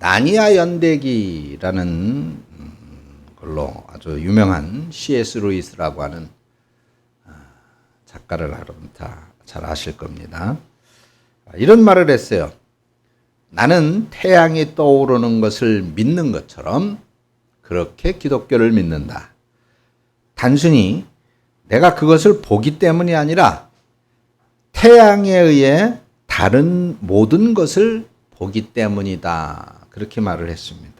나니아 연대기라는 걸로 아주 유명한 C.S. 루이스라고 하는 작가를 여러분 다 잘 아실 겁니다. 이런 말을 했어요. 나는 태양이 떠오르는 것을 믿는 것처럼 그렇게 기독교를 믿는다. 단순히 내가 그것을 보기 때문이 아니라 태양에 의해 다른 모든 것을 보기 때문이다. 그렇게 말을 했습니다.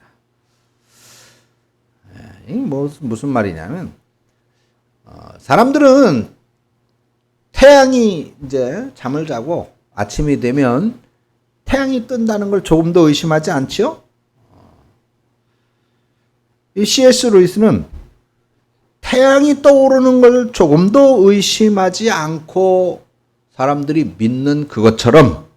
이게 무슨 말이냐면, 사람들은 태양이 이제 잠을 자고 아침이 되면 태양이 뜬다는 걸 조금 더 의심하지 않지요? 이 C.S. 루이스는 태양이 떠오르는 걸 조금 더 의심하지 않고 사람들이 믿는 그것처럼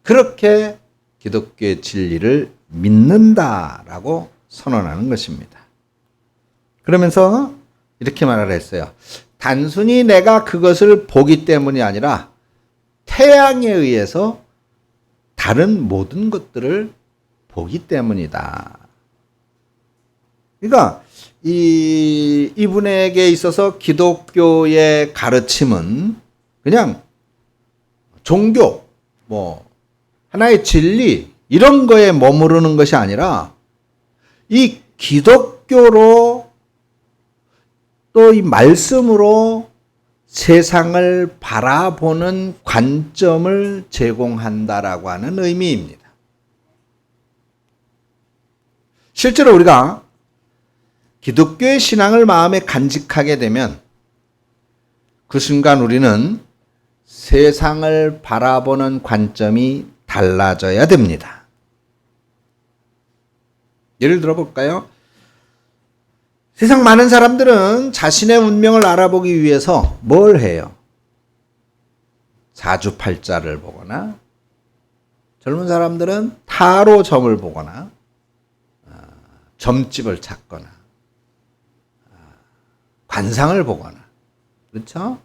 그렇게 기독교의 진리를 믿는다라고 선언하는 것입니다. 그러면서 이렇게 말을 했어요. 단순히 내가 그것을 보기 때문이 아니라 태양에 의해서 다른 모든 것들을 보기 때문이다. 그러니까 이분에게 있어서 기독교의 가르침은 그냥 종교, 하나의 진리 이런 거에 머무르는 것이 아니라 이 기독교로 또 이 말씀으로 세상을 바라보는 관점을 제공한다라고 하는 의미입니다. 실제로 우리가 기독교의 신앙을 마음에 간직하게 되면 그 순간 우리는 세상을 바라보는 관점이 달라져야 됩니다. 예를 들어 볼까요? 세상 많은 사람들은 자신의 운명을 알아보기 위해서 뭘 해요? 사주팔자를 보거나, 젊은 사람들은 타로 점을 보거나, 점집을 찾거나, 관상을 보거나, 그렇죠?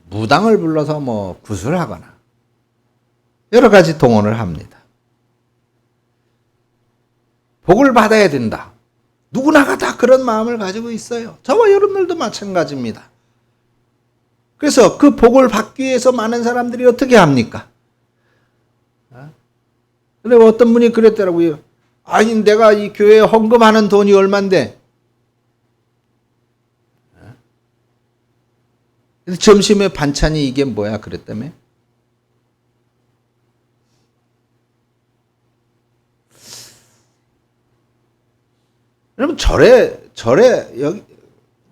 무당을 불러서 구술하거나, 여러 가지 동원을 합니다. 복을 받아야 된다. 누구나가 다 그런 마음을 가지고 있어요. 저와 여러분들도 마찬가지입니다. 그래서 그 복을 받기 위해서 많은 사람들이 어떻게 합니까? 근데 어떤 분이 그랬더라고요. 아니, 내가 이 교회에 헌금하는 돈이 얼만데. 점심에 반찬이 이게 뭐야? 그랬다며? 여러분, 절에,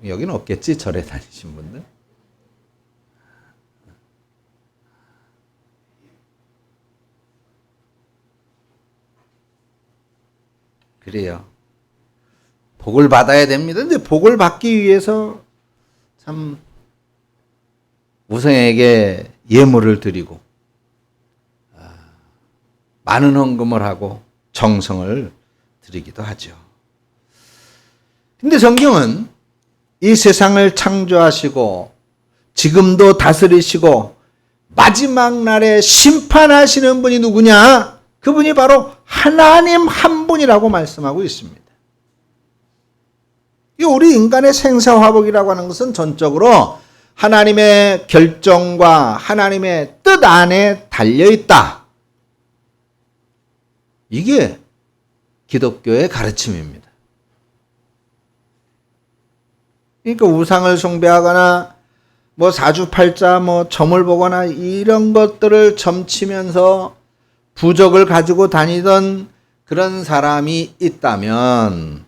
여기는 없겠지? 절에 다니신 분들? 그래요. 복을 받아야 됩니다. 근데 복을 받기 위해서 참 우상에게 예물을 드리고, 많은 헌금을 하고 정성을 드리기도 하죠. 근데 성경은 이 세상을 창조하시고 지금도 다스리시고 마지막 날에 심판하시는 분이 누구냐? 그분이 바로 하나님 한 분이라고 말씀하고 있습니다. 우리 인간의 생사화복이라고 하는 것은 전적으로 하나님의 결정과 하나님의 뜻 안에 달려있다. 이게 기독교의 가르침입니다. 그러니까 우상을 숭배하거나 사주팔자 점을 보거나 이런 것들을 점치면서 부적을 가지고 다니던 그런 사람이 있다면,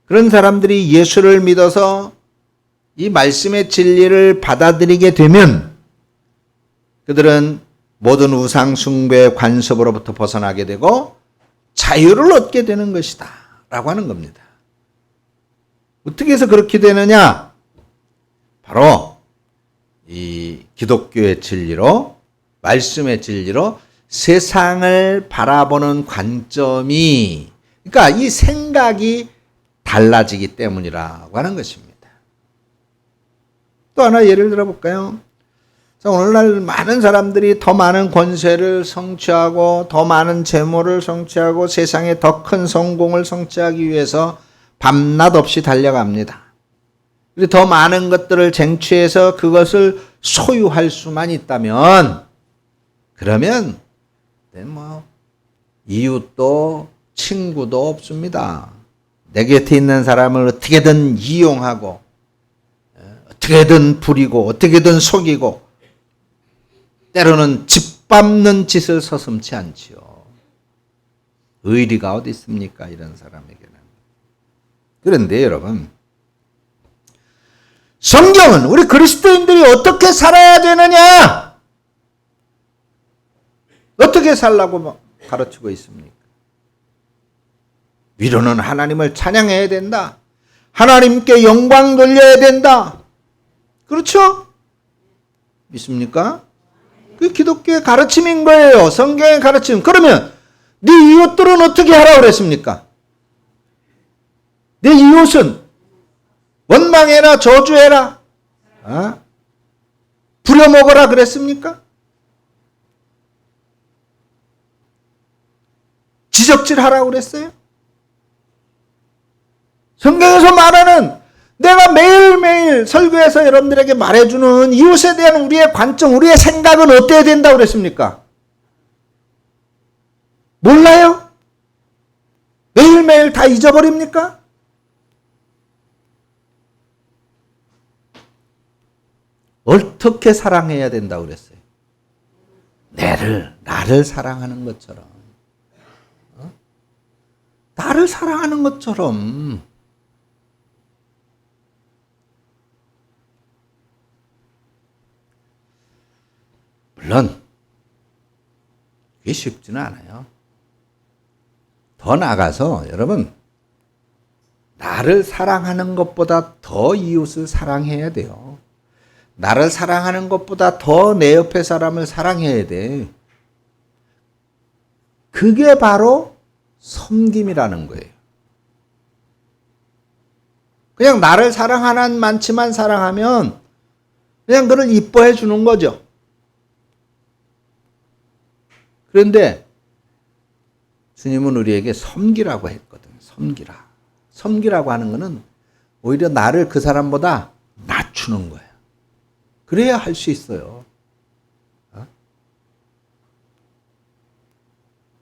그런 사람들이 예수를 믿어서 이 말씀의 진리를 받아들이게 되면 그들은 모든 우상 숭배의 관습으로부터 벗어나게 되고 자유를 얻게 되는 것이다 라고 하는 겁니다. 어떻게 해서 그렇게 되느냐? 바로 이 기독교의 진리로, 말씀의 진리로 세상을 바라보는 관점이, 그러니까 이 생각이 달라지기 때문이라고 하는 것입니다. 또 하나 예를 들어 볼까요? 오늘날 많은 사람들이 더 많은 권세를 성취하고 더 많은 재물을 성취하고 세상에 더 큰 성공을 성취하기 위해서 밤낮 없이 달려갑니다. 그리고 더 많은 것들을 쟁취해서 그것을 소유할 수만 있다면 그러면 이웃도 친구도 없습니다. 내 곁에 있는 사람을 어떻게든 이용하고 어떻게든 부리고 어떻게든 속이고 때로는 짓밟는 짓을 서슴지 않지요. 의리가 어디 있습니까? 이런 사람에게는. 그런데 여러분, 성경은 우리 그리스도인들이 어떻게 살아야 되느냐? 어떻게 살라고 가르치고 있습니까? 위로는 하나님을 찬양해야 된다. 하나님께 영광 돌려야 된다. 그렇죠? 믿습니까? 그게 기독교의 가르침인 거예요. 성경의 가르침. 그러면 네 이웃들은 어떻게 하라고 그랬습니까? 네 이웃은 원망해라, 저주해라, 부려먹어라 그랬습니까? 지적질하라고 그랬어요? 성경에서 말하는 내가 매일매일 설교에서 여러분들에게 말해주는 이웃에 대한 우리의 관점, 우리의 생각은 어때야 된다고 그랬습니까? 몰라요? 매일매일 다 잊어버립니까? 어떻게 사랑해야 된다고 그랬어요? 나를 사랑하는 것처럼. 나를 사랑하는 것처럼. 물론 그게 쉽지는 않아요. 더 나아가서 여러분, 나를 사랑하는 것보다 더 이웃을 사랑해야 돼요. 나를 사랑하는 것보다 더 내 옆에 사람을 사랑해야 돼. 그게 바로 섬김이라는 거예요. 그냥 나를 사랑하는 많지만 사랑하면 그냥 그를 이뻐해 주는 거죠. 그런데 주님은 우리에게 섬기라고 했거든요. 섬기라. 섬기라고 하는 것은 오히려 나를 그 사람보다 낮추는 거예요. 그래야 할 수 있어요.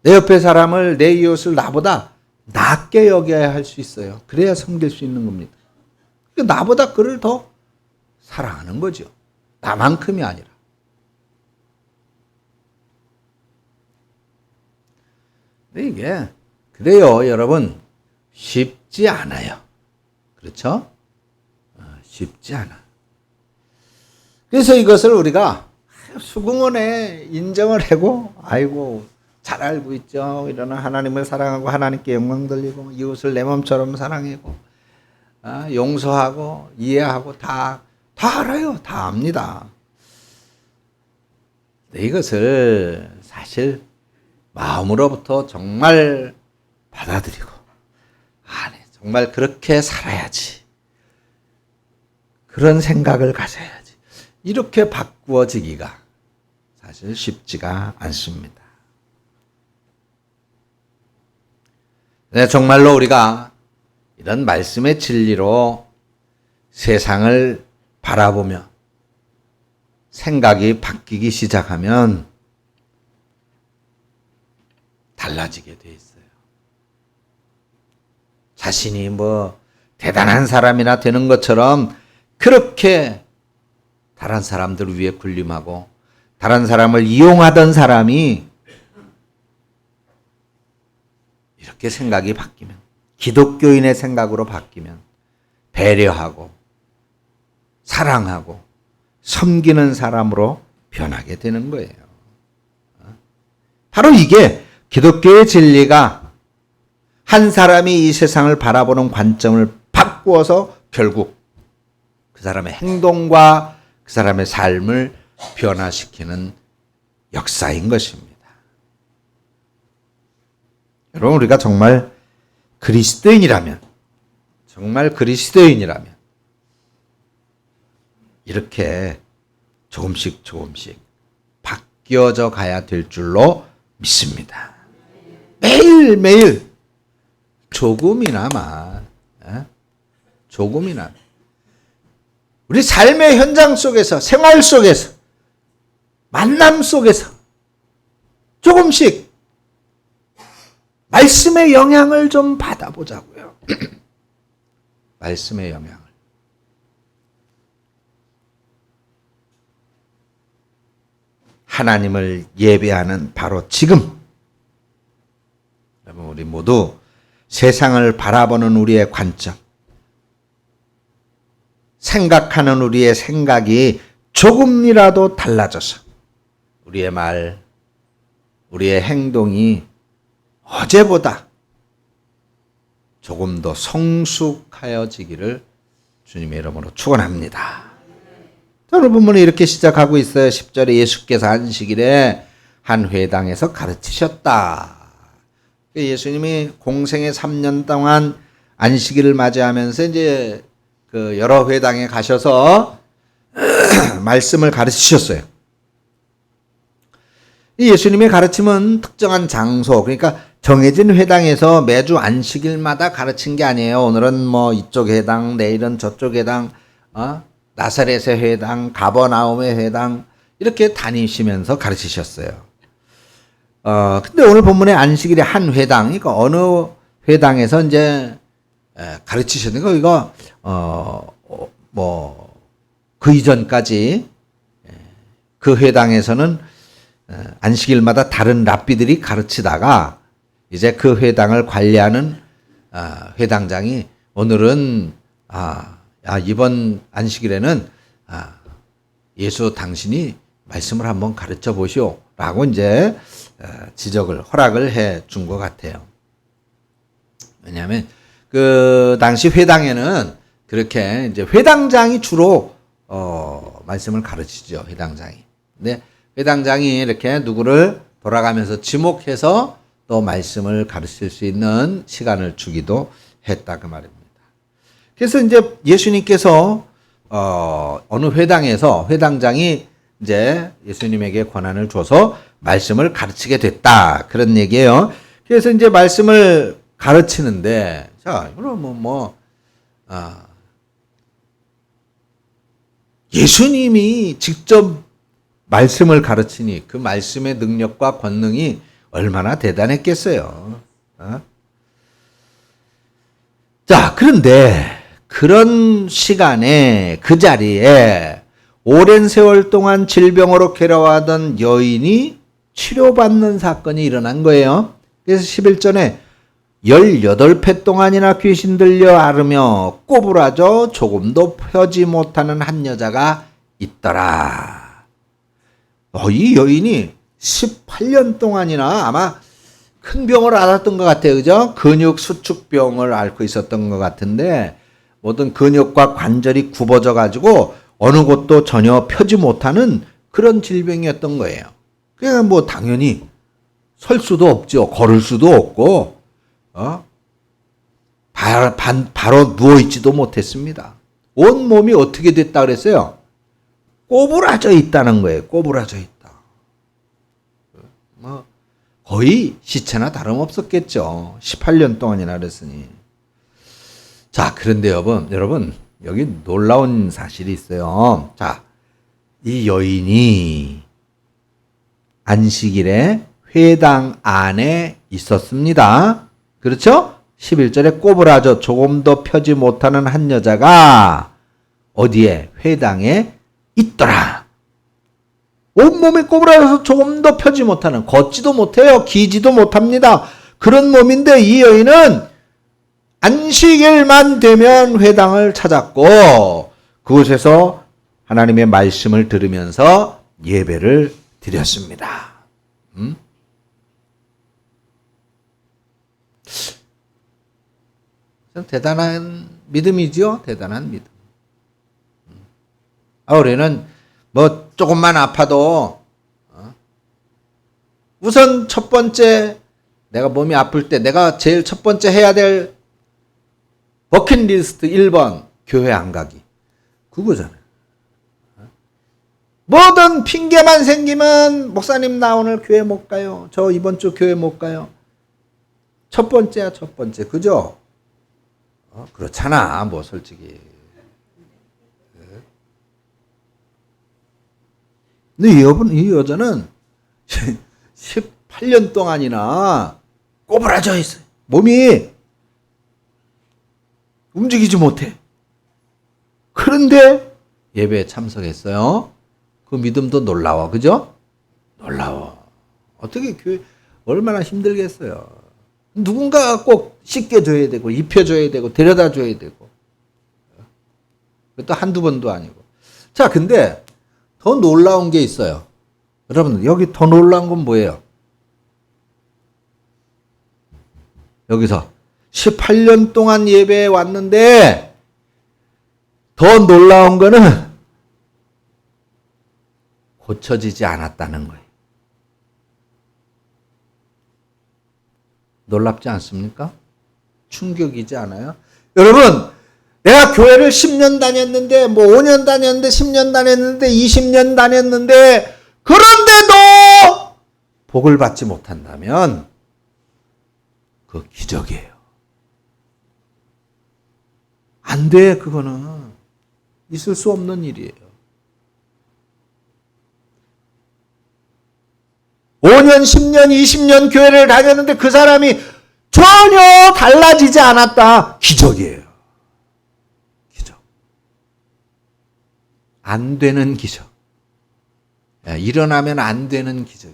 내 옆에 사람을, 내 이웃을 나보다 낮게 여겨야 할 수 있어요. 그래야 섬길 수 있는 겁니다. 나보다 그를 더 사랑하는 거죠. 나만큼이 아니라. 근데 이게 그래요, 여러분. 쉽지 않아요. 그렇죠? 쉽지 않아. 그래서 이것을 우리가 수긍원에 인정을 하고, 아이고 잘 알고 있죠. 이러나 하나님을 사랑하고 하나님께 영광 돌리고 이웃을 내 몸처럼 사랑하고 용서하고 이해하고 다 알아요. 다 압니다. 근데 이것을 사실 마음으로부터 정말 받아들이고 정말 그렇게 살아야지. 그런 생각을 가져야지. 이렇게 바꾸어지기가 사실 쉽지가 않습니다. 네, 정말로 우리가 이런 말씀의 진리로 세상을 바라보며 생각이 바뀌기 시작하면 달라지게 돼 있어요. 자신이 대단한 사람이나 되는 것처럼 그렇게 다른 사람들 위에 군림하고 다른 사람을 이용하던 사람이 이렇게 생각이 바뀌면, 기독교인의 생각으로 바뀌면 배려하고 사랑하고 섬기는 사람으로 변하게 되는 거예요. 바로 이게 기독교의 진리가 한 사람이 이 세상을 바라보는 관점을 바꾸어서 결국 그 사람의 행동과 그 사람의 삶을 변화시키는 역사인 것입니다. 여러분, 우리가 정말 그리스도인이라면 이렇게 조금씩 조금씩 바뀌어져 가야 될 줄로 믿습니다. 매일매일 조금이나마, 조금이나마 우리 삶의 현장 속에서, 생활 속에서, 만남 속에서 조금씩 말씀의 영향을 좀 받아보자고요. 말씀의 영향을. 하나님을 예배하는 바로 지금, 여러분 우리 모두 세상을 바라보는 우리의 관점, 생각하는 우리의 생각이 조금이라도 달라져서 우리의 말, 우리의 행동이 어제보다 조금 더 성숙하여지기를 주님의 이름으로 축원합니다. 오늘 본문은 이렇게 시작하고 있어요. 10절에 예수께서 안식일에 한 회당에서 가르치셨다. 예수님이 공생의 3년 동안 안식일을 맞이하면서 이제 그 여러 회당에 가셔서 말씀을 가르치셨어요. 이 예수님의 가르침은 특정한 장소, 그러니까 정해진 회당에서 매주 안식일마다 가르친 게 아니에요. 오늘은 뭐 이쪽 회당, 내일은 저쪽 회당, 나사렛의 회당, 가버나움의 회당 이렇게 다니시면서 가르치셨어요. 근데 오늘 본문의 안식일의 한 회당, 그러니까 어느 회당에서 이제 가르치셨는가, 이거 그 이전까지 그 회당에서는 안식일마다 다른 랍비들이 가르치다가 이제 그 회당을 관리하는 회당장이 오늘은 이번 안식일에는 예수 당신이 말씀을 한번 가르쳐 보시오 라고 이제 허락을 해 준 것 같아요. 왜냐하면 그 당시 회당에는 그렇게 이제 회당장이 주로 말씀을 가르치죠. 회당장이. 근데 회당장이 이렇게 누구를 돌아가면서 지목해서 또 말씀을 가르칠 수 있는 시간을 주기도 했다 그 말입니다. 그래서 이제 예수님께서 어느 회당에서 회당장이 이제 예수님에게 권한을 줘서 말씀을 가르치게 됐다 그런 얘기예요. 그래서 이제 말씀을 가르치는데, 자, 그럼 예수님이 직접 말씀을 가르치니 그 말씀의 능력과 권능이 얼마나 대단했겠어요. 자, 그런데 그런 시간에 그 자리에 오랜 세월 동안 질병으로 괴로워하던 여인이 치료받는 사건이 일어난 거예요. 그래서 11절에 18회 동안이나 귀신 들려 앓으며 꼬부라져 조금도 펴지 못하는 한 여자가 있더라. 이 여인이 18년 동안이나 아마 큰 병을 앓았던 것 같아요. 그죠? 근육 수축병을 앓고 있었던 것 같은데 모든 근육과 관절이 굽어져 가지고 어느 곳도 전혀 펴지 못하는 그런 질병이었던 거예요. 그러니까 뭐 당연히 설 수도 없죠. 걸을 수도 없고 바로 누워있지도 못했습니다. 온 몸이 어떻게 됐다 그랬어요? 꼬부라져 있다는 거예요. 꼬부라져 있다. 거의 시체나 다름없었겠죠. 18년 동안이나 그랬으니. 자, 그런데 여러분 여기 놀라운 사실이 있어요. 자, 이 여인이 안식일에 회당 안에 있었습니다. 그렇죠? 11절에 꼬부라져 조금도 펴지 못하는 한 여자가 어디에? 회당에 있더라. 온몸이 꼬부라져서 조금도 펴지 못하는, 걷지도 못해요. 기지도 못합니다. 그런 몸인데 이 여인은 안식일만 되면 회당을 찾았고 그곳에서 하나님의 말씀을 들으면서 예배를 드렸습니다. 대단한 믿음이죠. 대단한 믿음. 우리는 뭐 조금만 아파도 우선 첫 번째 내가 몸이 아플 때 내가 제일 첫 번째 해야 될 버킷리스트 1번 교회 안 가기. 그거잖아요. 뭐든 핑계만 생기면 목사님 나 오늘 교회 못 가요. 저 이번 주 교회 못 가요. 첫 번째야 첫 번째. 그죠? 그렇잖아 뭐 솔직히. 근데 이 여자는 18년 동안이나 꼬부라져 있어요. 몸이 움직이지 못해. 그런데 예배에 참석했어요. 그 믿음도 놀라워. 그죠? 놀라워. 어떻게 교회 얼마나 힘들겠어요. 누군가가 꼭 씻겨줘야 되고 입혀줘야 되고 데려다줘야 되고. 그것도 한두 번도 아니고. 자, 근데 더 놀라운 게 있어요. 여러분 여기 더 놀라운 건 뭐예요? 여기서 18년 동안 예배에 왔는데 더 놀라운 거는 고쳐지지 않았다는 거예요. 놀랍지 않습니까? 충격이지 않아요? 여러분, 내가 교회를 10년 다녔는데, 뭐 5년 다녔는데, 10년 다녔는데, 20년 다녔는데, 그런데도 복을 받지 못한다면, 그 기적이에요. 안 돼, 그거는. 있을 수 없는 일이에요. 5년, 10년, 20년 교회를 다녔는데 그 사람이 전혀 달라지지 않았다. 기적이에요. 기적. 안 되는 기적. 일어나면 안 되는 기적.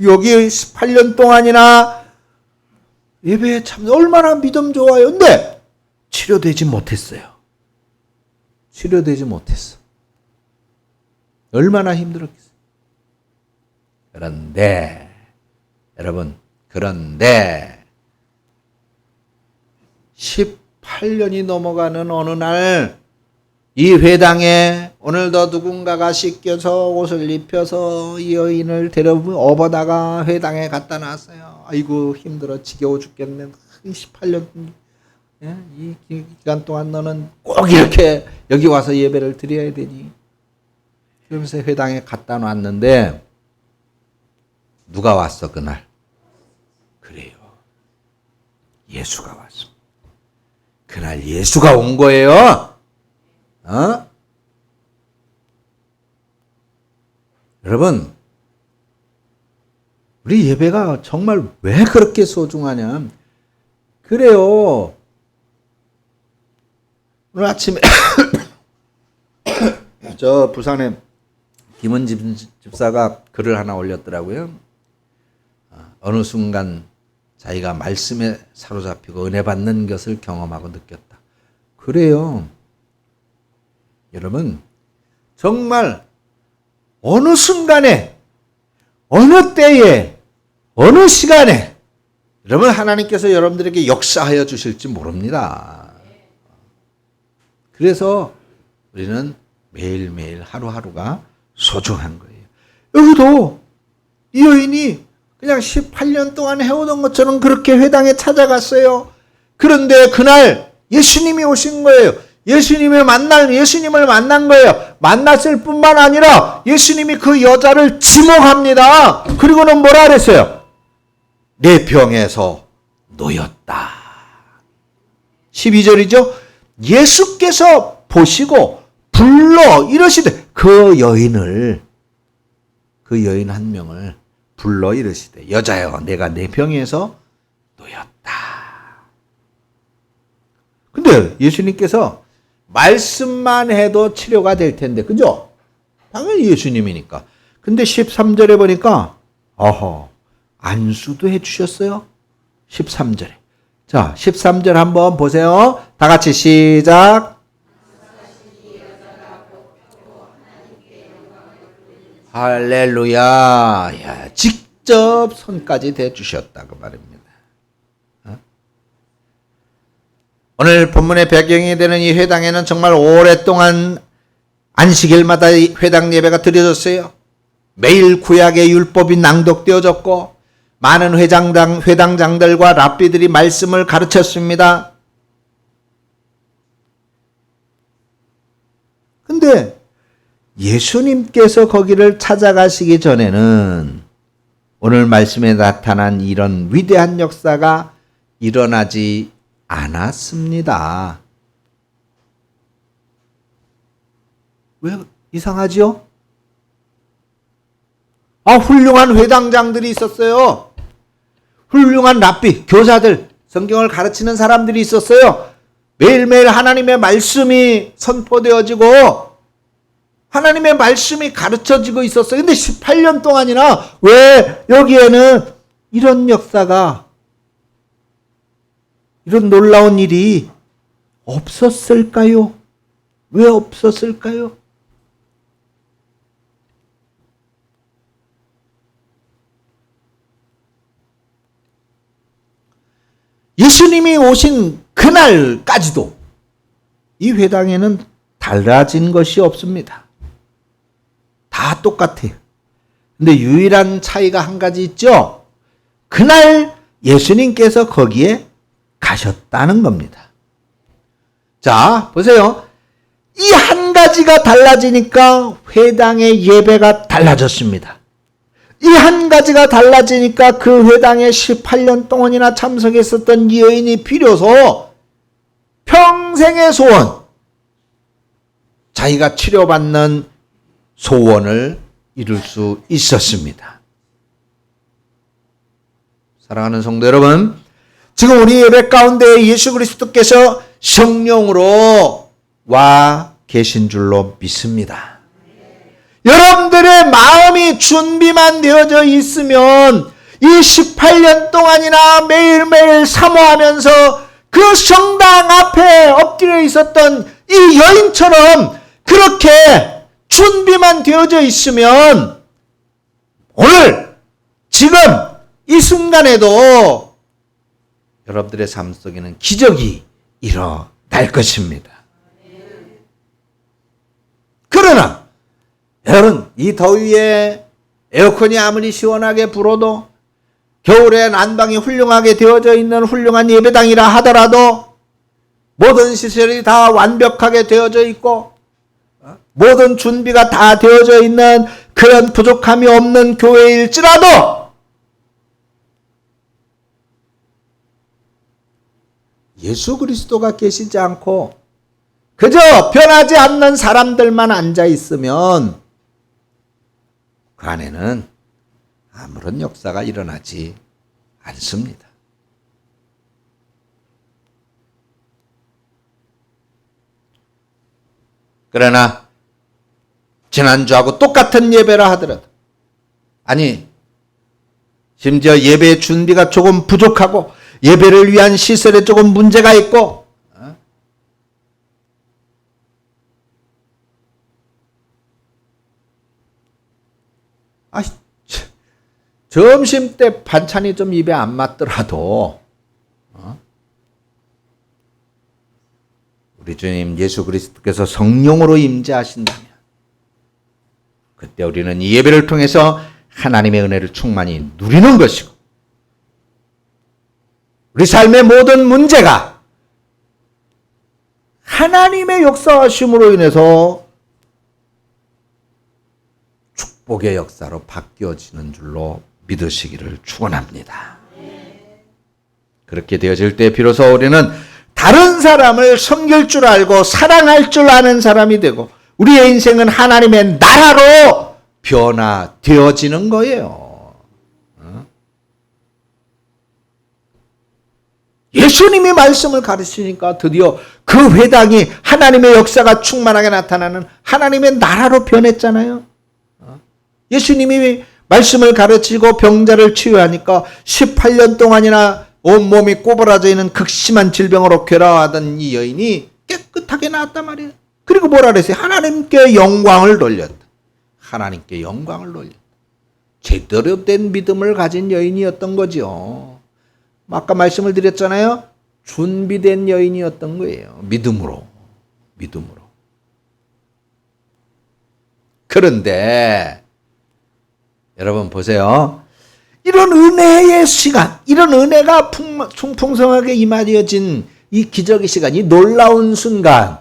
여기 18년 동안이나 예배에 참 얼마나 믿음 좋아요. 근데 치료되지 못했어요. 치료되지 못했어. 얼마나 힘들었겠어요. 그런데 여러분, 그런데 18년이 넘어가는 어느 날 이 회당에 오늘도 누군가가 씻겨서 옷을 입혀서 이 여인을 업어다가 회당에 갖다 놨어요. 아이고 힘들어 지겨워 죽겠네. 18년 이 기간 동안 너는 꼭 이렇게 여기 와서 예배를 드려야 되니. 그러면서 회당에 갖다 놨는데 누가 왔어 그날? 그래요. 예수가 왔어. 그날 예수가 온 거예요. 여러분, 우리 예배가 정말 왜 그렇게 소중하냐? 그래요. 오늘 아침에 저 부산에 김은집 집사가 글을 하나 올렸더라고요. 어느 순간 자기가 말씀에 사로잡히고 은혜 받는 것을 경험하고 느꼈다. 그래요. 여러분, 정말 어느 순간에, 어느 때에, 어느 시간에 여러분 하나님께서 여러분들에게 역사하여 주실지 모릅니다. 그래서 우리는 매일매일 하루하루가 소중한 거예요. 여기도 이 여인이 그냥 18년 동안 해오던 것처럼 그렇게 회당에 찾아갔어요. 그런데 그날 예수님이 오신 거예요. 예수님을 만난 거예요. 만났을 뿐만 아니라 예수님이 그 여자를 지목합니다. 그리고는 뭐라 그랬어요? 내 병에서 놓였다. 12절이죠. 예수께서 보시고 불러 이러시되 그 여인 한 명을 불러 이르시되 여자여 내가 내 병에서 놓였다. 근데 예수님께서 말씀만 해도 치료가 될 텐데 그죠? 당연히 예수님이니까. 근데 13절에 보니까 안수도 해주셨어요. 13절에. 자 13절 한번 보세요. 다 같이 시작. 할렐루야. 야, 직접 손까지 대주셨다 그 말입니다. 오늘 본문의 배경이 되는 이 회당에는 정말 오랫동안 안식일마다 회당 예배가 드려졌어요. 매일 구약의 율법이 낭독되어졌고 많은 회당장들과 랍비들이 말씀을 가르쳤습니다. 근데 예수님께서 거기를 찾아가시기 전에는 오늘 말씀에 나타난 이런 위대한 역사가 일어나지 않았습니다. 왜 이상하지요? 훌륭한 회당장들이 있었어요. 훌륭한 랍비, 교사들, 성경을 가르치는 사람들이 있었어요. 매일매일 하나님의 말씀이 선포되어지고 하나님의 말씀이 가르쳐지고 있었어요. 근데 18년 동안이나 왜 여기에는 이런 역사가, 이런 놀라운 일이 없었을까요? 왜 없었을까요? 예수님이 오신 그날까지도 이 회당에는 달라진 것이 없습니다. 다 똑같아요. 근데 유일한 차이가 한 가지 있죠? 그날 예수님께서 거기에 가셨다는 겁니다. 자, 보세요. 이 한 가지가 달라지니까 회당의 예배가 달라졌습니다. 이 한 가지가 달라지니까 그 회당에 18년 동안이나 참석했었던 이 여인이 비로소 평생의 소원, 자기가 치료받는 소원을 이룰 수 있었습니다. 사랑하는 성도 여러분, 지금 우리 예배 가운데 예수 그리스도께서 성령으로 와 계신 줄로 믿습니다. 여러분들의 마음이 준비만 되어져 있으면 이 18년 동안이나 매일매일 사모하면서 그 성당 앞에 엎드려 있었던 이 여인처럼 그렇게 준비만 되어져 있으면 오늘 지금 이 순간에도 여러분들의 삶 속에는 기적이 일어날 것입니다. 그러나 여러분, 이 더위에 에어컨이 아무리 시원하게 불어도 겨울에 난방이 훌륭하게 되어져 있는 훌륭한 예배당이라 하더라도 모든 시설이 다 완벽하게 되어져 있고 모든 준비가 다 되어져 있는 그런 부족함이 없는 교회일지라도 예수 그리스도가 계시지 않고 그저 변하지 않는 사람들만 앉아 있으면 그 안에는 아무런 역사가 일어나지 않습니다. 그러나 지난주하고 똑같은 예배라 하더라도, 아니 심지어 예배 준비가 조금 부족하고 예배를 위한 시설에 조금 문제가 있고 점심 때 반찬이 좀 입에 안 맞더라도 우리 주님 예수 그리스도께서 성령으로 임재하신다면 그때 우리는 이 예배를 통해서 하나님의 은혜를 충만히 누리는 것이고 우리 삶의 모든 문제가 하나님의 역사하심으로 인해서 축복의 역사로 바뀌어지는 줄로 믿으시기를 축원합니다. 그렇게 되어질 때 비로소 우리는 다른 사람을 섬길 줄 알고 사랑할 줄 아는 사람이 되고 우리의 인생은 하나님의 나라로 변화되어지는 거예요. 예수님이 말씀을 가르치니까 드디어 그 회당이 하나님의 역사가 충만하게 나타나는 하나님의 나라로 변했잖아요. 예수님이 말씀을 가르치고 병자를 치유하니까 18년 동안이나 온몸이 꼬부라져 있는 극심한 질병으로 괴로워하던 이 여인이 깨끗하게 나았단 말이에요. 그리고 뭐라 그랬어요? 하나님께 영광을 돌렸다. 하나님께 영광을 돌렸다. 제대로 된 믿음을 가진 여인이었던 거죠. 아까 말씀을 드렸잖아요. 준비된 여인이었던 거예요. 믿음으로. 그런데 여러분 보세요. 이런 은혜의 시간, 이런 은혜가 풍성하게 임하여진 이 기적의 시간, 이 놀라운 순간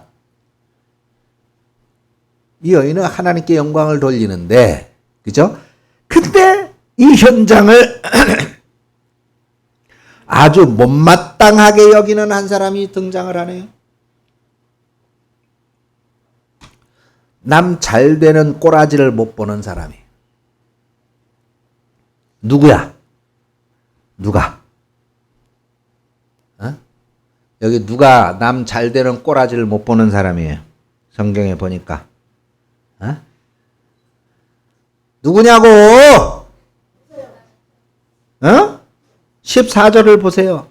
이 여인은 하나님께 영광을 돌리는데, 그죠? 근데 이 현장을 아주 못마땅하게 여기는 한 사람이 등장을 하네요. 남 잘 되는 꼬라지를 못 보는 사람이. 누구야? 누가? 어? 여기 누가 남 잘 되는 꼬라지를 못 보는 사람이에요? 성경에 보니까. 어? 누구냐고? 어? 14절을 보세요.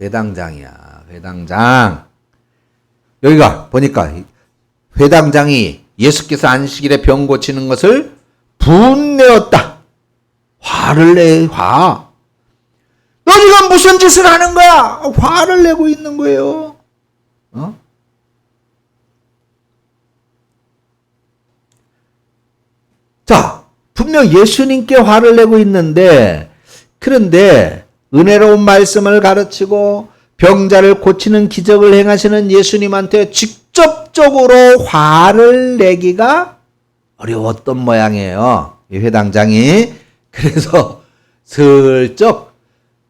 회당장이야. 회당장. 여기가 보니까 회당장이 예수께서 안식일에 병 고치는 것을 분내었다. 화를 내. 화. 너 지금 무슨 짓을 하는 거야? 화를 내고 있는 거예요. 자, 분명 예수님께 화를 내고 있는데, 그런데 은혜로운 말씀을 가르치고 병자를 고치는 기적을 행하시는 예수님한테 직접적으로 화를 내기가 어려웠던 모양이에요. 이 회당장이. 그래서 슬쩍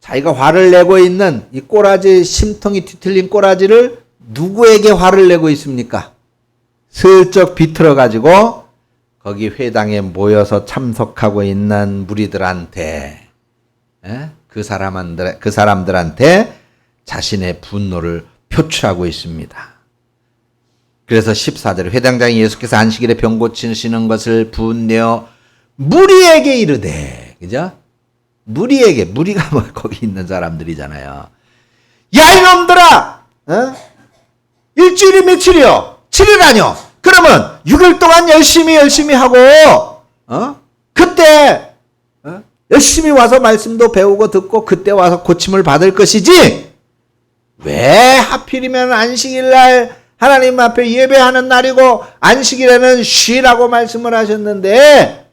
자기가 화를 내고 있는 이 꼬라지, 심통이 뒤틀린 꼬라지를 누구에게 화를 내고 있습니까? 슬쩍 비틀어 가지고 거기 회당에 모여서 참석하고 있는 무리들한테, 그 사람들한테 자신의 분노를 표출하고 있습니다. 그래서 14절에 회당장이 예수께서 안식일에 병 고치시는 것을 분내어 무리에게 이르되, 그죠? 무리에게, 무리가 뭐 거기 있는 사람들이잖아요. 야, 이놈들아! 일주일이 며칠이요? 7일 아니요? 그러면 6일 동안 열심히 하고, 그때, 열심히 와서 말씀도 배우고 듣고 그때 와서 고침을 받을 것이지, 왜 하필이면 안식일날 하나님 앞에 예배하는 날이고 안식일에는 쉬라고 말씀을 하셨는데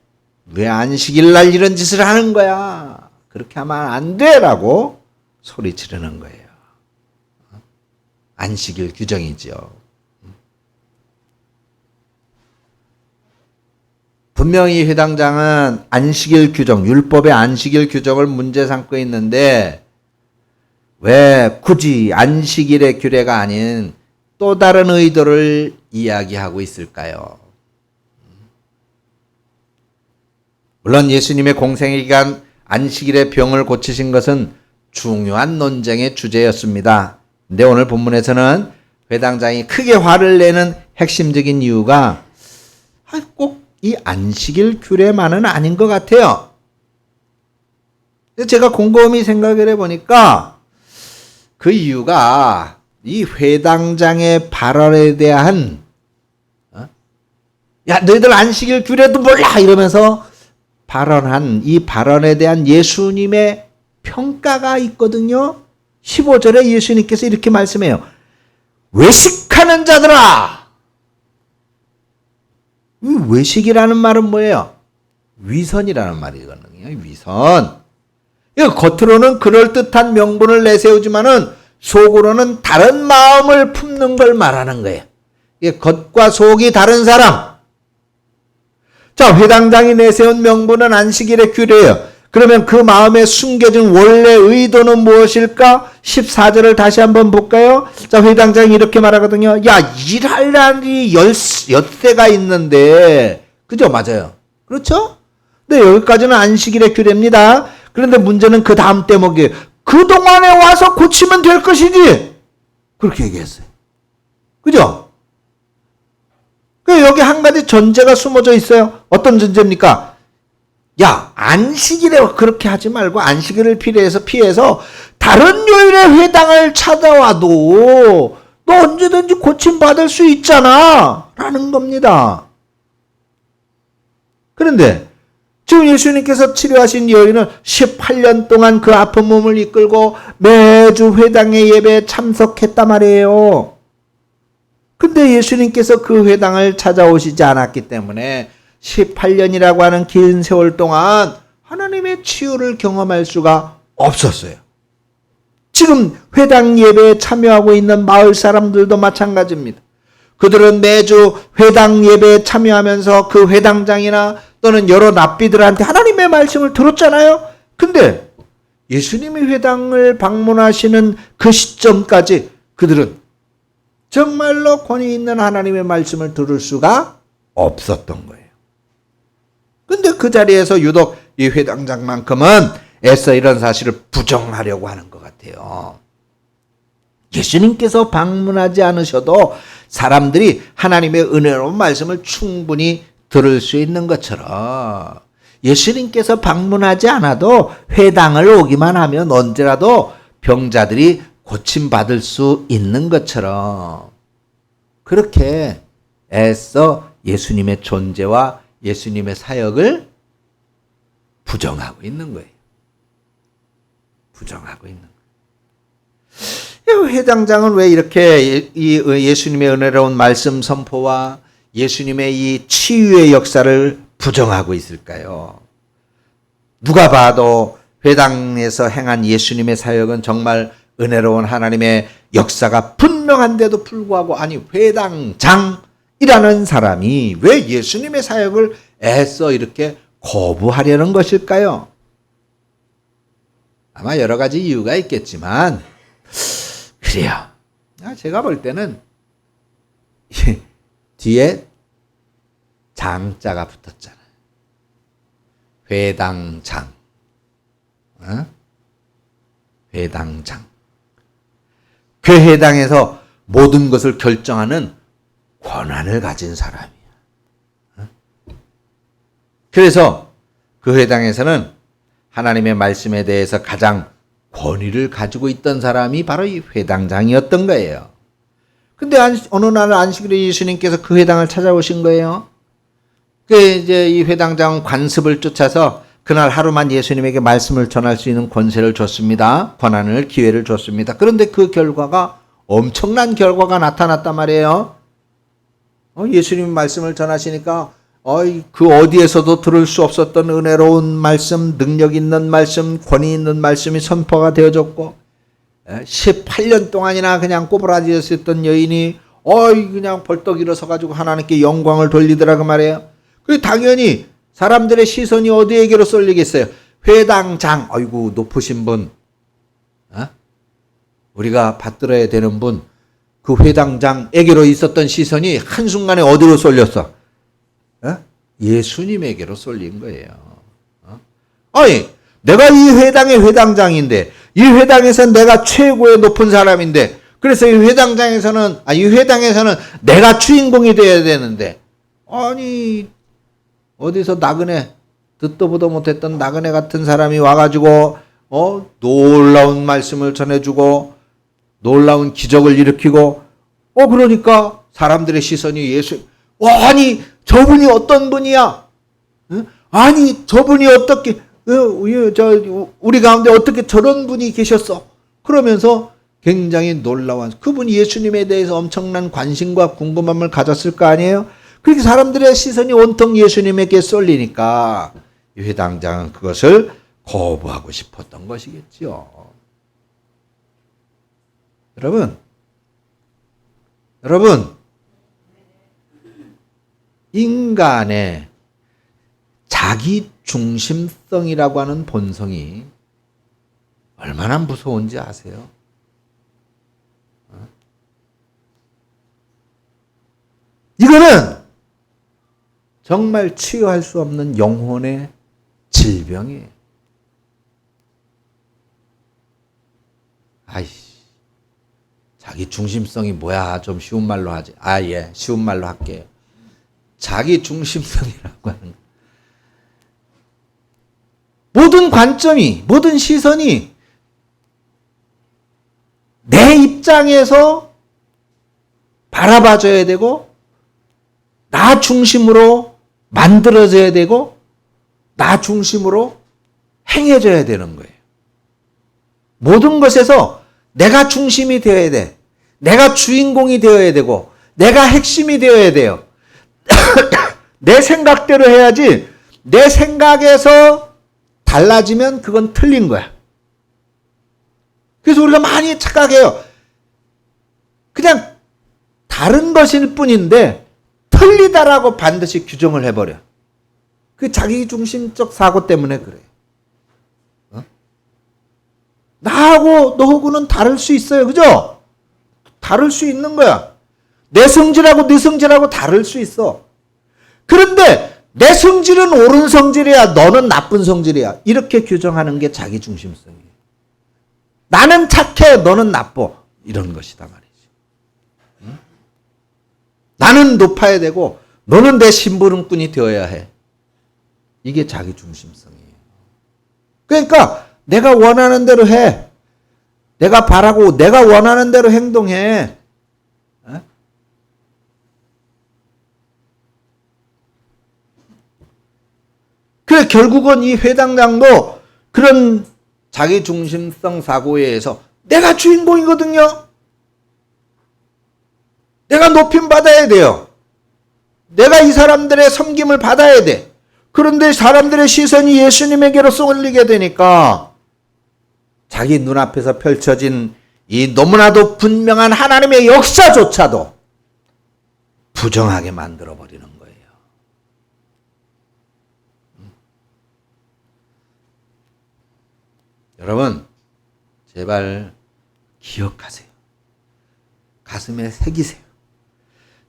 왜 안식일날 이런 짓을 하는 거야? 그렇게 하면 안 돼라고 소리 지르는 거예요. 안식일 규정이죠. 분명히 회당장은 안식일 규정, 율법의 안식일 규정을 문제 삼고 있는데 왜 굳이 안식일의 규례가 아닌 또 다른 의도를 이야기하고 있을까요? 물론 예수님의 공생의 기간 안식일의 병을 고치신 것은 중요한 논쟁의 주제였습니다. 근데 오늘 본문에서는 회당장이 크게 화를 내는 핵심적인 이유가 꼭 이 안식일 규례만은 아닌 것 같아요. 제가 곰곰이 생각을 해보니까 그 이유가 이 회당장의 발언에 대한 야, 너희들 안식일 규례도 몰라 이러면서 발언한 이 발언에 대한 예수님의 평가가 있거든요. 15절에 예수님께서 이렇게 말씀해요. 외식하는 자들아. 이 외식이라는 말은 뭐예요? 위선이라는 말이거든요. 위선. 겉으로는 그럴듯한 명분을 내세우지만은 속으로는 다른 마음을 품는 걸 말하는 거예요. 겉과 속이 다른 사람. 자, 회당장이 내세운 명분은 안식일의 규례예요. 그러면 그 마음에 숨겨진 원래 의도는 무엇일까? 14절을 다시 한번 볼까요? 자, 회당장이 이렇게 말하거든요. 야, 일할 날이 엿새가 있는데, 그죠? 맞아요. 그렇죠? 네, 여기까지는 안식일의 규례입니다. 그런데 문제는 그 다음 대목이에요. 그동안에 와서 고치면 될 것이지. 그렇게 얘기했어요. 그죠? 여기 한 가지 전제가 숨어져 있어요. 어떤 전제입니까? 야, 안식일에 그렇게 하지 말고 안식일을 피해서 다른 요일에 회당을 찾아와도 너 언제든지 고침받을 수 있잖아 라는 겁니다. 그런데 지금 예수님께서 치료하신 여인은 18년 동안 그 아픈 몸을 이끌고 매주 회당의 예배에 참석했단 말이에요. 근데 예수님께서 그 회당을 찾아오시지 않았기 때문에 18년이라고 하는 긴 세월 동안 하나님의 치유를 경험할 수가 없었어요. 지금 회당 예배에 참여하고 있는 마을 사람들도 마찬가지입니다. 그들은 매주 회당 예배에 참여하면서 그 회당장이나 또는 여러 랍비들한테 하나님의 말씀을 들었잖아요. 근데 예수님이 회당을 방문하시는 그 시점까지 그들은 정말로 권위 있는 하나님의 말씀을 들을 수가 없었던 거예요. 근데 그 자리에서 유독 이 회당장만큼은 애써 이런 사실을 부정하려고 하는 것 같아요. 예수님께서 방문하지 않으셔도 사람들이 하나님의 은혜로운 말씀을 충분히 들을 수 있는 것처럼 예수님께서 방문하지 않아도 회당을 오기만 하면 언제라도 병자들이 고침받을 수 있는 것처럼 그렇게 애써 예수님의 존재와 예수님의 사역을 부정하고 있는 거예요. 부정하고 있는 거예요. 회당장은 왜 이렇게 이 예수님의 은혜로운 말씀 선포와 예수님의 이 치유의 역사를 부정하고 있을까요? 누가 봐도 회당에서 행한 예수님의 사역은 정말 은혜로운 하나님의 역사가 분명한데도 불구하고 아니 회당장이라는 사람이 왜 예수님의 사역을 애써 이렇게 거부하려는 것일까요? 아마 여러 가지 이유가 있겠지만 그래요. 제가 볼 때는 뒤에 장자가 붙었잖아요. 회당장. 회당장. 회당에서 모든 것을 결정하는 권한을 가진 사람이야. 그래서 그 회당에서는 하나님의 말씀에 대해서 가장 권위를 가지고 있던 사람이 바로 이 회당장이었던 거예요. 근데 어느 날 안식일에 예수님께서 그 회당을 찾아오신 거예요. 이제 이 회당장 관습을 쫓아서 그날 하루만 예수님에게 말씀을 전할 수 있는 권세를 줬습니다. 권한을, 기회를 줬습니다. 그런데 그 결과가 엄청난 결과가 나타났단 말이에요. 예수님 말씀을 전하시니까 그 어디에서도 들을 수 없었던 은혜로운 말씀, 능력 있는 말씀, 권위 있는 말씀이 선포가 되어졌고 18년 동안이나 그냥 꼬부라지였던 여인이 그냥 벌떡 일어서가지고 하나님께 영광을 돌리더라 그 말이에요. 그 당연히 사람들의 시선이 어디에게로 쏠리겠어요? 회당장, 아이고 높으신 분, 우리가 받들어야 되는 분, 그 회당장에게로 있었던 시선이 한순간에 어디로 쏠렸어? 예수님에게로 쏠린 거예요. 아니, 내가 이 회당의 회당장인데, 이 회당에서 내가 최고의 높은 사람인데, 그래서 이 회당에서는 내가 주인공이 되어야 되는데, 아니, 어디서 나그네, 듣도 보도 못했던 나그네 같은 사람이 와가지고, 놀라운 말씀을 전해주고, 놀라운 기적을 일으키고, 그러니까 사람들의 시선이 아니, 저분이 어떤 분이야? 아니, 저분이 어떻게, 우리 가운데 어떻게 저런 분이 계셨어? 그러면서 굉장히 놀라운, 그분이 예수님에 대해서 엄청난 관심과 궁금함을 가졌을 거 아니에요? 그렇게 사람들의 시선이 온통 예수님에게 쏠리니까 이 회당장은 그것을 거부하고 싶었던 것이겠지요. 여러분, 인간의 자기 중심성이라고 하는 본성이 얼마나 무서운지 아세요? 이거는 정말 치유할 수 없는 영혼의 질병이에요. 자기 중심성이 뭐야? 좀 쉬운 말로 하지. 쉬운 말로 할게요. 자기 중심성이라고 하는 거. 모든 관점이, 모든 시선이 내 입장에서 바라봐줘야 되고, 나 중심으로 만들어져야 되고, 나 중심으로 행해져야 되는 거예요. 모든 것에서 내가 중심이 되어야 돼. 내가 주인공이 되어야 되고, 내가 핵심이 되어야 돼요. 내 생각대로 해야지, 내 생각에서 달라지면 그건 틀린 거야. 그래서 우리가 많이 착각해요. 그냥 다른 것일 뿐인데 틀리다라고 반드시 규정을 해버려. 그 자기중심적 사고 때문에 그래. 나하고 너하고는 다를 수 있어요. 그죠? 다를 수 있는 거야. 내 성질하고 네 성질하고 다를 수 있어. 그런데 내 성질은 옳은 성질이야. 너는 나쁜 성질이야. 이렇게 규정하는 게 자기중심성이에요. 나는 착해. 너는 나빠. 이런 것이다 말이지. 응? 나는 높아야 되고 너는 내 심부름꾼이 되어야 해. 이게 자기중심성이에요. 그러니까 내가 원하는 대로 해. 내가 바라고 내가 원하는 대로 행동해. 그래 결국은 이 회당장도 그런 자기중심성 사고에 의해서 내가 주인공이거든요. 내가 높임 받아야 돼요. 내가 이 사람들의 섬김을 받아야 돼. 그런데 사람들의 시선이 예수님에게로 쏠리게 되니까 자기 눈앞에서 펼쳐진 이 너무나도 분명한 하나님의 역사조차도 부정하게 만들어버리는 거예요. 여러분 제발 기억하세요. 가슴에 새기세요.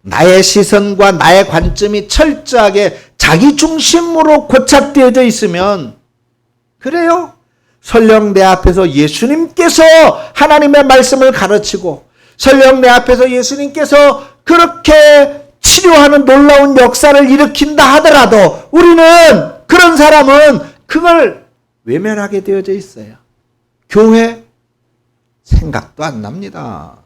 나의 시선과 나의 관점이 철저하게 자기 중심으로 고착되어져 있으면 그래요. 설령 내 앞에서 예수님께서 하나님의 말씀을 가르치고 설령 내 앞에서 예수님께서 그렇게 치료하는 놀라운 역사를 일으킨다 하더라도 우리는 그런 사람은 그걸 외면하게 되어져 있어요. 교회 생각도 안 납니다.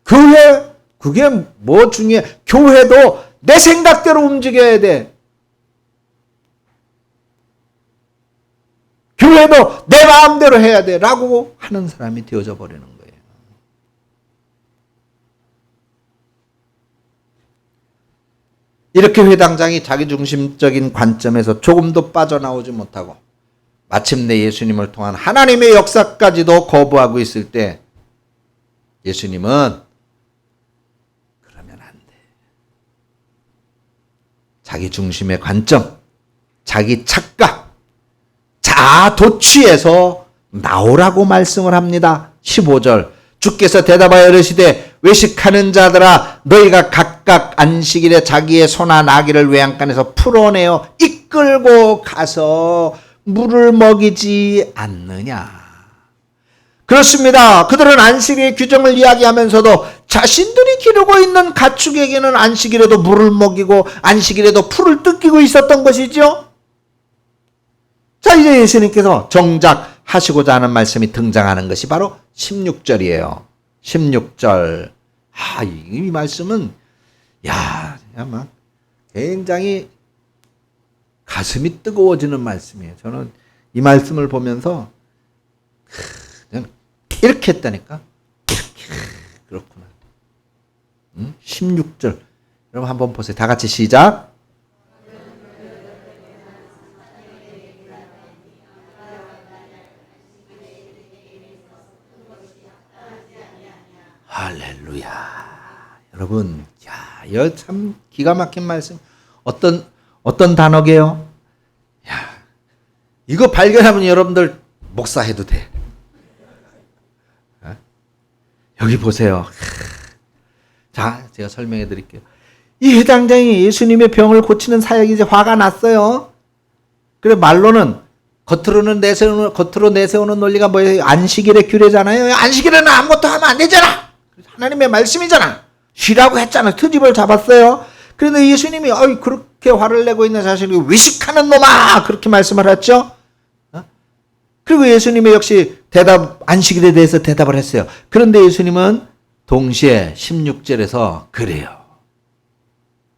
교회 그게 뭐 중요해. 교회도 내 생각대로 움직여야 돼. 교회도 내 마음대로 해야 돼 라고 하는 사람이 되어져 버리는 거예요. 이렇게 회당장이 자기중심적인 관점에서 조금도 빠져나오지 못하고 마침내 예수님을 통한 하나님의 역사까지도 거부하고 있을 때 예수님은 그러면 안 돼. 자기중심의 관점, 자기 착각, 자아도취에서 나오라고 말씀을 합니다. 15절 주께서 대답하여 이르시되 외식하는 자들아 너희가 각각 안식일에 자기의 소나 나귀를 외양간에서 풀어내어 이끌고 가서 물을 먹이지 않느냐. 그렇습니다. 그들은 안식일의 규정을 이야기하면서도 자신들이 기르고 있는 가축에게는 안식일에도 물을 먹이고 안식일에도 풀을 뜯기고 있었던 것이죠. 자, 이제 예수님께서 정작 하시고자 하는 말씀이 등장하는 것이 바로 16절이에요. 16절. 이 말씀은 막 굉장히 가슴이 뜨거워지는 말씀이에요. 저는 이 말씀을 보면서 이렇게 했다니까. 이렇게. 그렇구나. 16절. 여러분 한번 보세요. 다 같이 시작. 할렐루야. 여러분, 이거 참 기가 막힌 말씀. 어떤 단어게요? 이거 발견하면 여러분들 목사해도 돼. 여기 보세요. 자, 제가 설명해 드릴게요. 이 회당장이 예수님의 병을 고치는 사역이 이제 화가 났어요. 그래 말로는 겉으로 내세우는 논리가 뭐예요? 안식일의 규례잖아요. 안식일에는 아무것도 하면 안 되잖아. 하나님의 말씀이잖아. 쉬라고 했잖아. 트집을 잡았어요. 그런데 예수님이 그렇게 화를 내고 있는 자신이 외식하는 놈아 그렇게 말씀을 했죠. 그리고 예수님이 역시 안식일에 대해서 대답을 했어요. 그런데 예수님은 동시에 16절에서 그래요.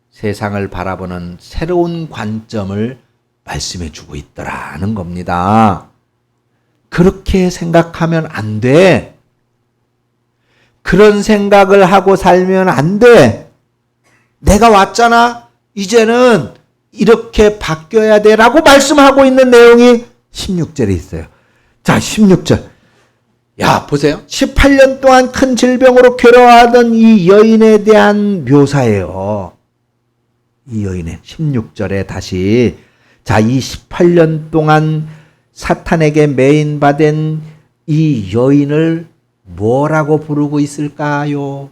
세상을 바라보는 새로운 관점을 말씀해 주고 있더라는 겁니다. 그렇게 생각하면 안 돼. 그런 생각을 하고 살면 안 돼. 내가 왔잖아. 이제는 이렇게 바뀌어야 돼 라고 말씀하고 있는 내용이 16절에 있어요. 자, 16절. 야, 보세요. 18년 동안 큰 질병으로 괴로워하던 이 여인에 대한 묘사예요. 이 여인의 16절에 다시 자, 이 18년 동안 사탄에게 매인받은 이 여인을 뭐라고 부르고 있을까요?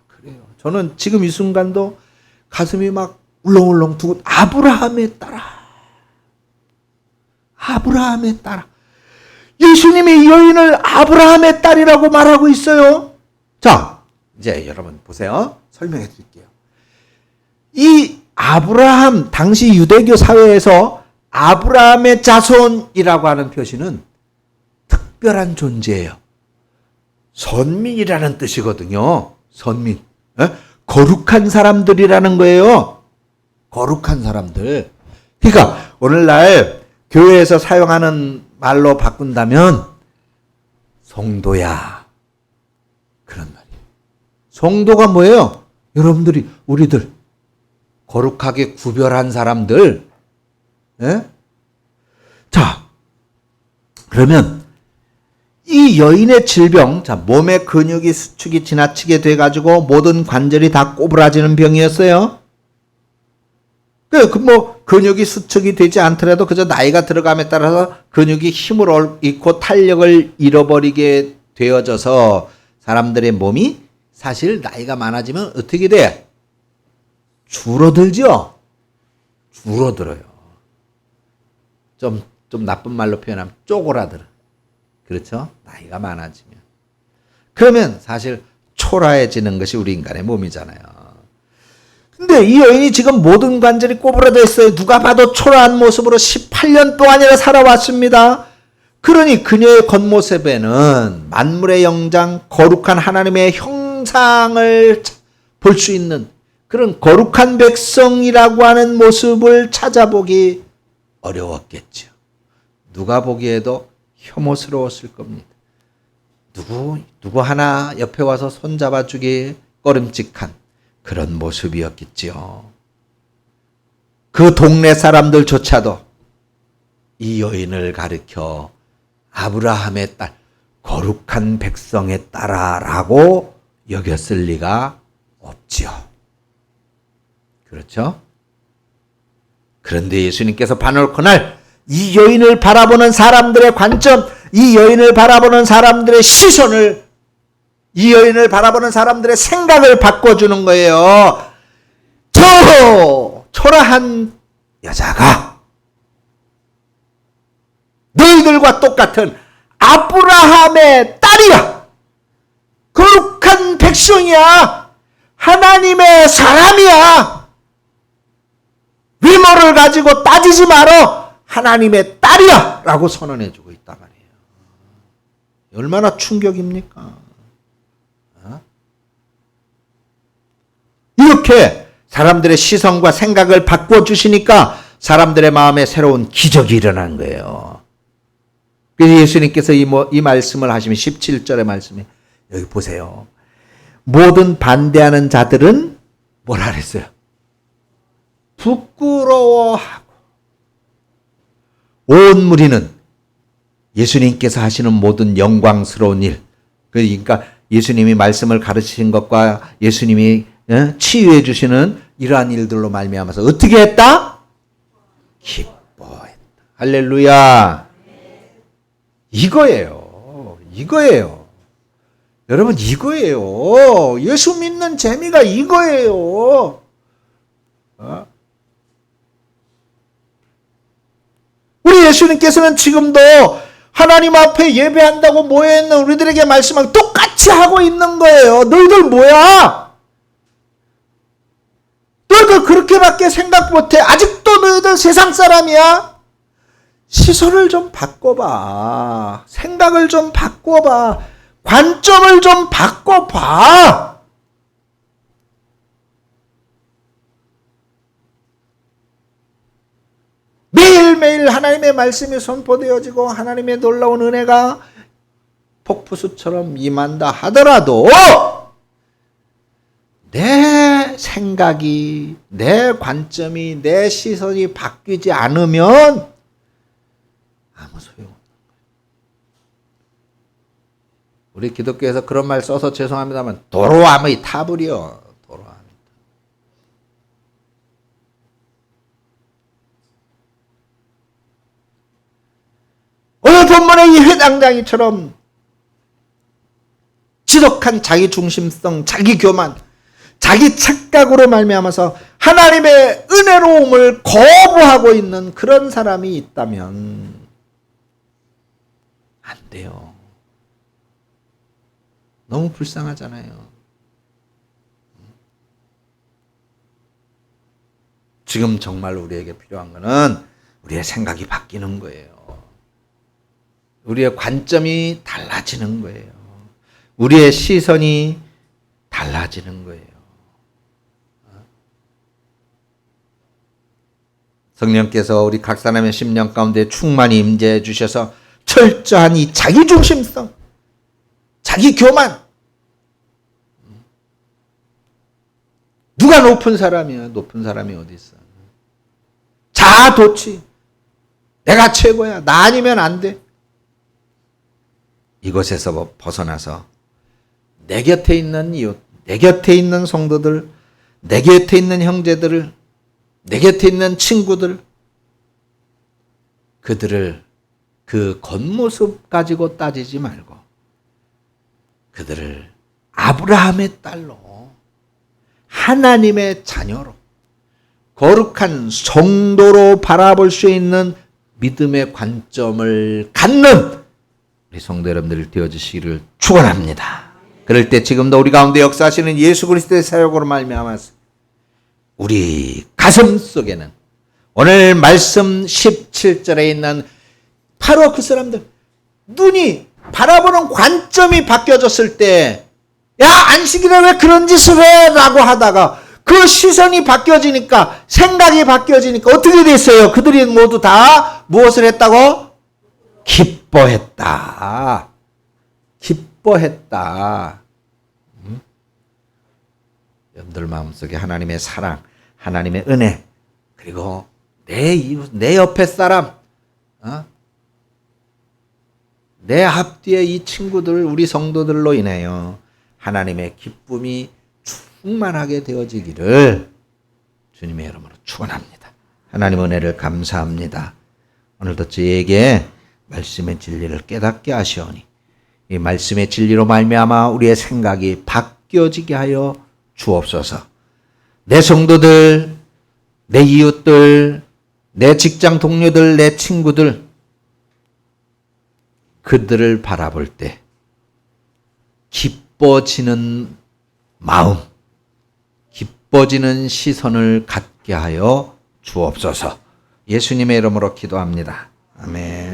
그래요. 저는 지금 이 순간도 가슴이 막 울렁울렁 두고 아브라함의 딸아. 아브라함의 딸아. 예수님이 이 여인을 아브라함의 딸이라고 말하고 있어요. 자, 이제 여러분 보세요. 설명해 드릴게요. 이 아브라함, 당시 유대교 사회에서 아브라함의 자손이라고 하는 표시는 특별한 존재예요. 선민이라는 뜻이거든요. 선민. 거룩한 사람들이라는 거예요. 거룩한 사람들. 그러니까 오늘날 교회에서 사용하는 말로 바꾼다면 성도야. 그런 말이에요. 성도가 뭐예요? 여러분들이, 우리들 거룩하게 구별한 사람들. 예? 자, 그러면 이 여인의 질병, 자, 몸의 근육이 수축이 지나치게 돼가지고 모든 관절이 다 꼬부라지는 병이었어요. 근육이 수축이 되지 않더라도 그저 나이가 들어감에 따라서 근육이 힘을 잃고 탄력을 잃어버리게 되어져서 사람들의 몸이 사실 나이가 많아지면 어떻게 돼? 줄어들죠? 줄어들어요. 좀 나쁜 말로 표현하면 쪼그라들어. 그렇죠? 나이가 많아지면. 그러면 사실 초라해지는 것이 우리 인간의 몸이잖아요. 근데 이 여인이 지금 모든 관절이 꼬부라져 있어요. 누가 봐도 초라한 모습으로 18년 동안이나 살아왔습니다. 그러니 그녀의 겉모습에는 만물의 영장, 거룩한 하나님의 형상을 볼 수 있는 그런 거룩한 백성이라고 하는 모습을 찾아보기 어려웠겠죠. 누가 보기에도 혐오스러웠을 겁니다. 누구 하나 옆에 와서 손잡아주기 꺼림칙한 그런 모습이었겠지요. 그 동네 사람들조차도 이 여인을 가리켜 아브라함의 딸, 거룩한 백성의 딸아라고 여겼을 리가 없지요. 그렇죠? 그런데 예수님께서 반올코날 이 여인을 바라보는 사람들의 관점, 이 여인을 바라보는 사람들의 시선을, 이 여인을 바라보는 사람들의 생각을 바꿔주는 거예요. 저 초라한 여자가 너희들과 똑같은 아브라함의 딸이야. 거룩한 백성이야. 하나님의 사람이야. 외모를 가지고 따지지 말어. 하나님의 딸이야. 라고 선언해주고 있단 말이에요. 얼마나 충격입니까? 이렇게 사람들의 시선과 생각을 바꿔주시니까 사람들의 마음에 새로운 기적이 일어난 거예요. 그래서 예수님께서 이 말씀을 하시면 17절의 말씀에 여기 보세요. 모든 반대하는 자들은 뭐라 그랬어요? 부끄러워하고 온 무리는 예수님께서 하시는 모든 영광스러운 일, 그러니까 예수님이 말씀을 가르치신 것과 예수님이 치유해 주시는 이러한 일들로 말미암아서 어떻게 했다? 기뻐했다. 할렐루야. 이거예요. 여러분, 이거예요. 예수 믿는 재미가 이거예요. 우리 예수님께서는 지금도 하나님 앞에 예배한다고 모여있는 우리들에게 말씀하고 똑같이 하고 있는 거예요. 너희들 뭐야? 너희들 그렇게밖에 생각 못해. 아직도 너희들 세상 사람이야? 시선을 좀 바꿔봐. 생각을 좀 바꿔봐. 관점을 좀 바꿔봐. 매일매일 하나님의 말씀이 선포되어지고 하나님의 놀라운 은혜가 폭포수처럼 임한다 하더라도 내 생각이, 내 관점이, 내 시선이 바뀌지 않으면 아무 소용없는 거예요. 우리 기독교에서 그런 말 써서 죄송합니다만 도로암의 타불이요. 도로암. 오늘 본문의 이 회당장이처럼 지독한 자기 중심성, 자기 교만, 자기 착각으로 말미암아서 하나님의 은혜로움을 거부하고 있는 그런 사람이 있다면 안 돼요. 너무 불쌍하잖아요. 지금 정말 우리에게 필요한 것은 우리의 생각이 바뀌는 거예요. 우리의 관점이 달라지는 거예요. 우리의 시선이 달라지는 거예요. 성령께서 우리 각 사람의 심령 가운데 충만히 임재해 주셔서 철저한 이 자기중심성, 자기 교만. 누가 높은 사람이야? 높은 사람이 어디 있어? 자아도취. 내가 최고야. 나 아니면 안 돼. 이것에서 벗어나서 내 곁에 있는 이웃, 내 곁에 있는 성도들, 내 곁에 있는 형제들을, 내 곁에 있는 친구들, 그들을 그 겉모습 가지고 따지지 말고 그들을 아브라함의 딸로, 하나님의 자녀로, 거룩한 성도로 바라볼 수 있는 믿음의 관점을 갖는 우리 성도 여러분들 되어주시기를 축원합니다. 그럴 때 지금도 우리 가운데 역사하시는 예수 그리스도의 사역으로 말미암아서 우리 가슴 속에는 오늘 말씀 17절에 있는 바로 그 사람들, 눈이 바라보는 관점이 바뀌어졌을 때, 야, 안식일에 왜 그런 짓을 해? 라고 하다가 그 시선이 바뀌어지니까, 생각이 바뀌어지니까 어떻게 됐어요? 그들이 모두 다 무엇을 했다고? 기뻐했다. 기뻐했다. 여러분들 마음속에 하나님의 사랑, 하나님의 은혜, 그리고 내 이웃, 내 옆에 사람, 내 앞뒤에 이 친구들, 우리 성도들로 인하여 하나님의 기쁨이 충만하게 되어지기를 주님의 이름으로 축원합니다. 하나님의 은혜를 감사합니다. 오늘도 저희에게 말씀의 진리를 깨닫게 하시오니 이 말씀의 진리로 말미암아 우리의 생각이 바뀌어지게 하여 주옵소서. 내 성도들, 내 이웃들, 내 직장 동료들, 내 친구들, 그들을 바라볼 때 기뻐지는 마음, 기뻐지는 시선을 갖게 하여 주옵소서. 예수님의 이름으로 기도합니다. 아멘.